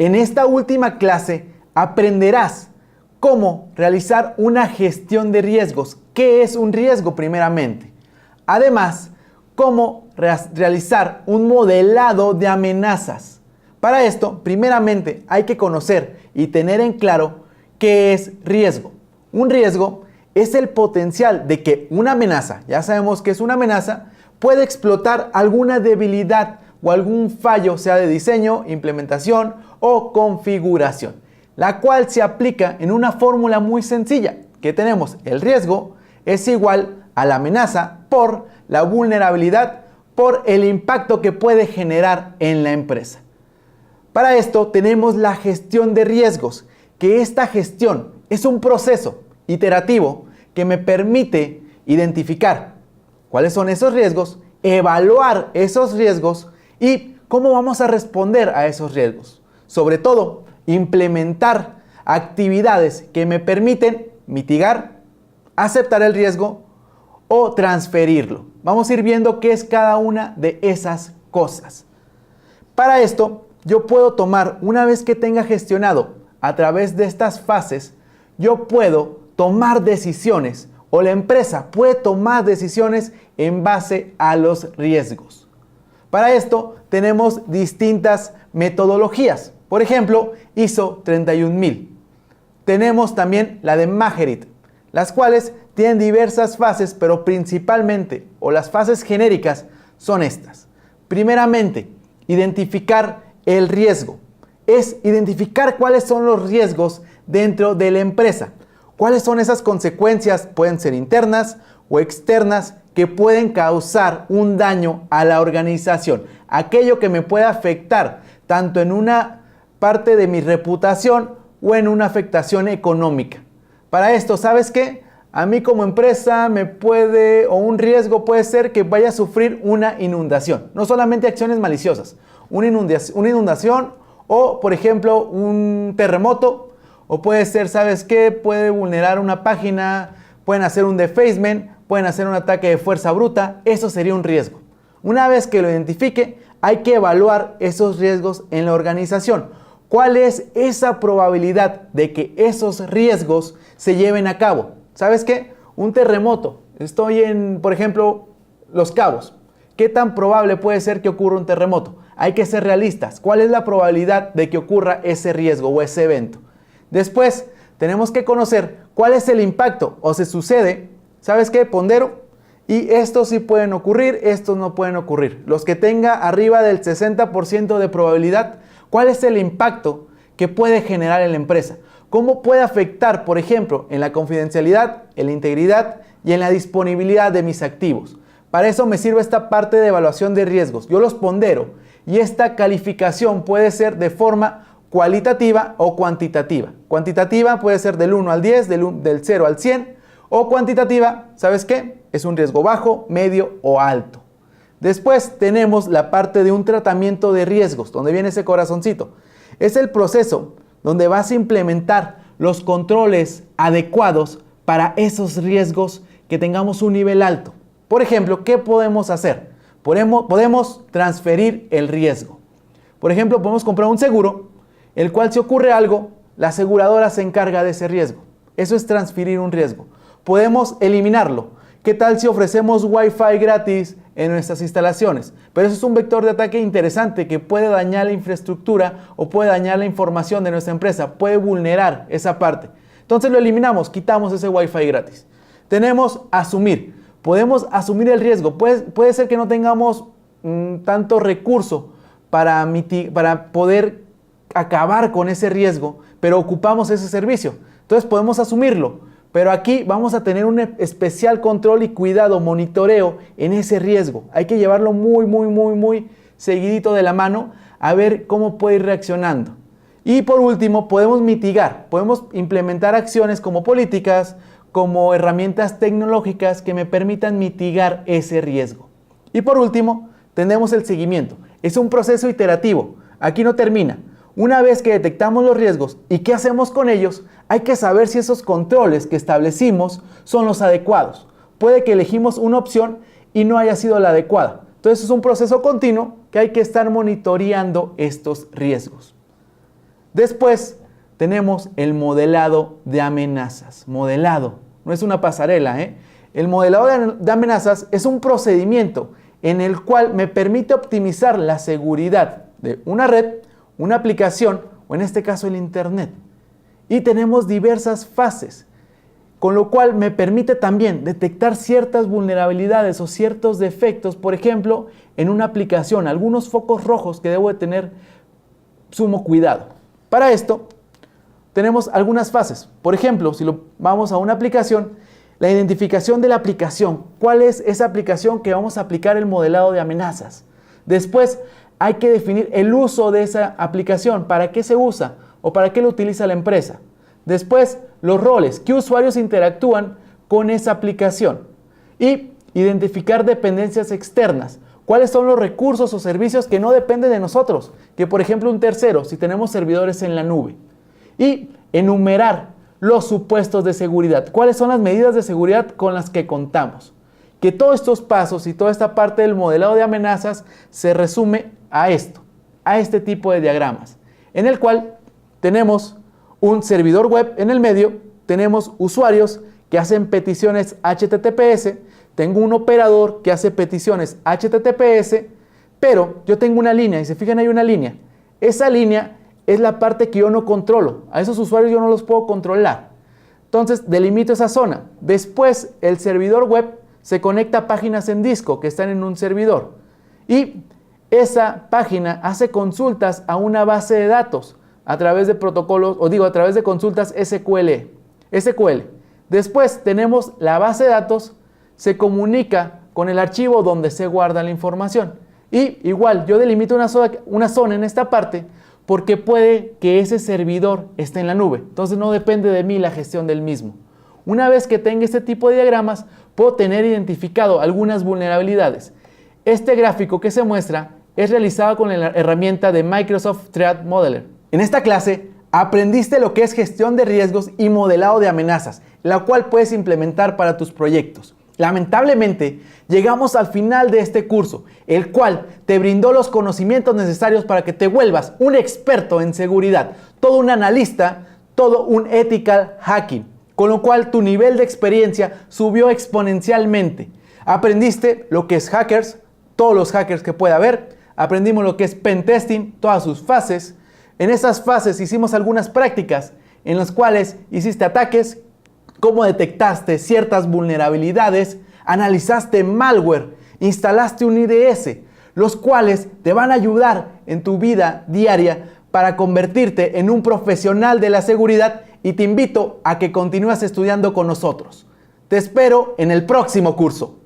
En esta última clase aprenderás cómo realizar una gestión de riesgos. ¿Qué es un riesgo primeramente? Además, cómo realizar un modelado de amenazas. Para esto, primeramente hay que conocer y tener en claro qué es riesgo. Un riesgo es el potencial de que una amenaza, ya sabemos que es una amenaza, puede explotar alguna debilidad o algún fallo, sea de diseño, implementación o configuración, la cual se aplica en una fórmula muy sencilla, que tenemos el riesgo es igual a la amenaza por la vulnerabilidad por el impacto que puede generar en la empresa. Para esto tenemos la gestión de riesgos, que esta gestión es un proceso iterativo que me permite identificar cuáles son esos riesgos, evaluar esos riesgos y cómo vamos a responder a esos riesgos. Sobre todo, implementar actividades que me permiten mitigar, aceptar el riesgo o transferirlo. Vamos a ir viendo qué es cada una de esas cosas. Para esto, yo puedo tomar, una vez que tenga gestionado a través de estas fases, yo puedo tomar decisiones o la empresa puede tomar decisiones en base a los riesgos. Para esto tenemos distintas metodologías. Por ejemplo, ISO 31000. Tenemos también la de Magerit, las cuales tienen diversas fases, pero principalmente, o las fases genéricas, son estas. Primeramente, identificar el riesgo. Es identificar cuáles son los riesgos dentro de la empresa. ¿Cuáles son esas consecuencias? Pueden ser internas o externas que pueden causar un daño a la organización. Aquello que me puede afectar tanto en una parte de mi reputación o en una afectación económica. Para esto, ¿sabes qué? A mí como empresa o un riesgo puede ser que vaya a sufrir una inundación. No solamente acciones maliciosas, una inundación o, por ejemplo, un terremoto. O puede ser, ¿sabes qué? Puede vulnerar una página, pueden hacer un defacement, pueden hacer un ataque de fuerza bruta. Eso sería un riesgo. Una vez que lo identifique, hay que evaluar esos riesgos en la organización. ¿Cuál es esa probabilidad de que esos riesgos se lleven a cabo? ¿Sabes qué? Un terremoto. Estoy en, por ejemplo, Los Cabos. ¿Qué tan probable puede ser que ocurra un terremoto? Hay que ser realistas. ¿Cuál es la probabilidad de que ocurra ese riesgo o ese evento? Después, tenemos que conocer cuál es el impacto o se sucede. ¿Sabes qué? Pondero. Y estos sí pueden ocurrir, estos no pueden ocurrir. Los que tenga arriba del 60% de probabilidad, ¿cuál es el impacto que puede generar en la empresa? ¿Cómo puede afectar, por ejemplo, en la confidencialidad, en la integridad y en la disponibilidad de mis activos? Para eso me sirve esta parte de evaluación de riesgos. Yo los pondero y esta calificación puede ser de forma cualitativa o cuantitativa. Cuantitativa puede ser del 1 al 10, del 0 al 100, o cuantitativa, ¿sabes qué? Es un riesgo bajo, medio o alto. Después tenemos la parte de un tratamiento de riesgos, donde viene ese corazoncito. Es el proceso donde vas a implementar los controles adecuados para esos riesgos que tengamos un nivel alto. Por ejemplo, ¿qué podemos hacer? Podemos transferir el riesgo. Por ejemplo, podemos comprar un seguro, el cual si ocurre algo, la aseguradora se encarga de ese riesgo. Eso es transferir un riesgo. Podemos eliminarlo. ¿Qué tal si ofrecemos Wi-Fi gratis en nuestras instalaciones? Pero eso es un vector de ataque interesante que puede dañar la infraestructura o puede dañar la información de nuestra empresa. Puede vulnerar esa parte. Entonces lo eliminamos, quitamos ese Wi-Fi gratis. Tenemos asumir. Podemos asumir el riesgo. Puede ser que no tengamos tanto recurso para poder acabar con ese riesgo, pero ocupamos ese servicio. Entonces podemos asumirlo, pero aquí vamos a tener un especial control y cuidado, monitoreo en ese riesgo. Hay que llevarlo muy seguidito de la mano a ver cómo puede ir reaccionando. Y por último, podemos mitigar, podemos implementar acciones como políticas, como herramientas tecnológicas que me permitan mitigar ese riesgo. Y por último, tenemos el seguimiento. Es un proceso iterativo. Aquí no termina. Una vez que detectamos los riesgos y qué hacemos con ellos, hay que saber si esos controles que establecimos son los adecuados. Puede que elegimos una opción y no haya sido la adecuada. Entonces es un proceso continuo que hay que estar monitoreando estos riesgos. Después tenemos el modelado de amenazas. Modelado, no es una pasarela, ¿eh? El modelado de amenazas es un procedimiento en el cual me permite optimizar la seguridad de una red, una aplicación o en este caso el Internet. Y tenemos diversas fases, con lo cual me permite también detectar ciertas vulnerabilidades o ciertos defectos, por ejemplo, en una aplicación, algunos focos rojos que debo de tener sumo cuidado. Para esto tenemos algunas fases. Por ejemplo, si vamos a una aplicación, la identificación de la aplicación. ¿Cuál es esa aplicación que vamos a aplicar el modelado de amenazas? Después hay que definir el uso de esa aplicación. ¿Para qué se usa o para qué lo utiliza la empresa? Después, los roles. ¿Qué usuarios interactúan con esa aplicación? Y identificar dependencias externas. ¿Cuáles son los recursos o servicios que no dependen de nosotros? Que por ejemplo un tercero, si tenemos servidores en la nube. Y enumerar los supuestos de seguridad. ¿Cuáles son las medidas de seguridad con las que contamos? Que todos estos pasos y toda esta parte del modelado de amenazas se resume a esto, a este tipo de diagramas, en el cual tenemos un servidor web en el medio, tenemos usuarios que hacen peticiones HTTPS, tengo un operador que hace peticiones HTTPS, pero yo tengo una línea, y se fijan hay una línea. Esa línea es la parte que yo no controlo. A esos usuarios yo no los puedo controlar. Entonces delimito esa zona. Después el servidor web se conecta a páginas en disco que están en un servidor. Y esa página hace consultas a una base de datos a través de protocolos, a través de consultas SQL. Después tenemos la base de datos, se comunica con el archivo donde se guarda la información. Y igual, yo delimito una zona en esta parte porque puede que ese servidor esté en la nube. Entonces no depende de mí la gestión del mismo. Una vez que tenga este tipo de diagramas, puedo tener identificado algunas vulnerabilidades. Este gráfico que se muestra es realizado con la herramienta de Microsoft Threat Modeler. En esta clase aprendiste lo que es gestión de riesgos y modelado de amenazas, la cual puedes implementar para tus proyectos. Lamentablemente, llegamos al final de este curso, el cual te brindó los conocimientos necesarios para que te vuelvas un experto en seguridad, todo un analista, todo un ethical hacking, con lo cual tu nivel de experiencia subió exponencialmente. Aprendiste lo que es hackers, todos los hackers que pueda haber, aprendimos lo que es pentesting, todas sus fases. En esas fases hicimos algunas prácticas en las cuales hiciste ataques, cómo detectaste ciertas vulnerabilidades, analizaste malware, instalaste un IDS, los cuales te van a ayudar en tu vida diaria para convertirte en un profesional de la seguridad y te invito a que continúes estudiando con nosotros. Te espero en el próximo curso.